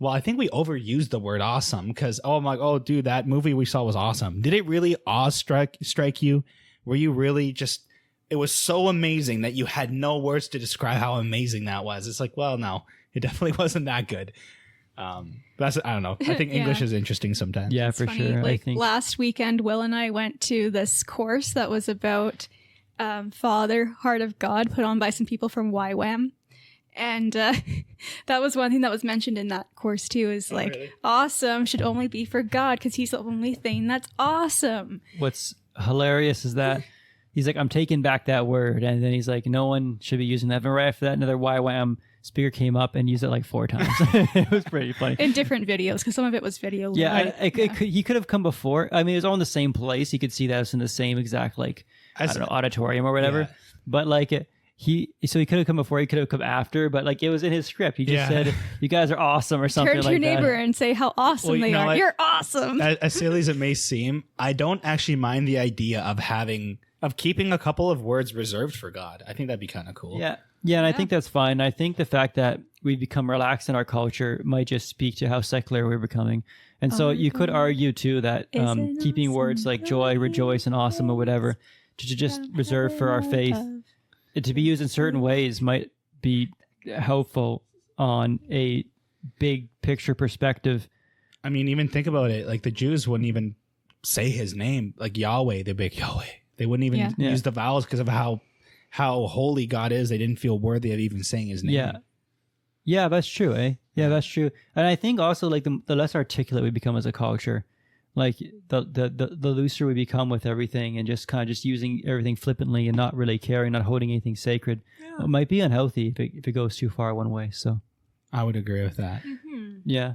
Well, I think we overused the word awesome because, I'm like, oh, dude, that movie we saw was awesome. Did it really strike you? Were you really just, it was so amazing that you had no words to describe how amazing that was. It's like, well, no, it definitely wasn't that good. That's, I don't know. I think English is interesting sometimes. Yeah, It's for funny. sure. Like I think last weekend, Will and I went to this course that was about Father, Heart of God, put on by some people from YWAM. And that was one thing that was mentioned in that course too, is like, really? awesome should only be for God because he's the only thing that's awesome. what's hilarious is that he's like, I'm taking back that word. And then he's like, no one should be using that. And right after that, another YWAM speaker came up and used it like 4 times. It was pretty funny. In different videos, because some of it was video. Yeah, he could have come before. I mean, it was all in the same place. You could see that it was in the same exact, like, I don't know, auditorium or whatever. Yeah. But like, he could have come before, he could have come after, but like, it was in his script. He just said, you guys are awesome or something Turn to like your neighbor that. and say how awesome Well, they are. what? You're awesome. As silly as it may seem, I don't actually mind the idea of keeping a couple of words reserved for God. I think that'd be kind of cool. Yeah. Yeah, and I think that's fine. I think the fact that we've become relaxed in our culture might just speak to how secular we're becoming. And so you could argue too that keeping words like joy, rejoice, and awesome or whatever to just reserve for our faith, to be used in certain ways might be helpful on a big picture perspective. I mean, even think about it. Like the Jews wouldn't even say his name, like Yahweh. They'd be like Yahweh. They wouldn't even use the vowels because of how holy God is. They didn't feel worthy of even saying his name. Yeah, that's true, eh? Yeah, that's true. And I think also like the less articulate we become as a culture, like the looser we become with everything and just kind of just using everything flippantly and not really caring, not holding anything sacred, it might be unhealthy if it goes too far one way. So I would agree with that. Mm-hmm. yeah.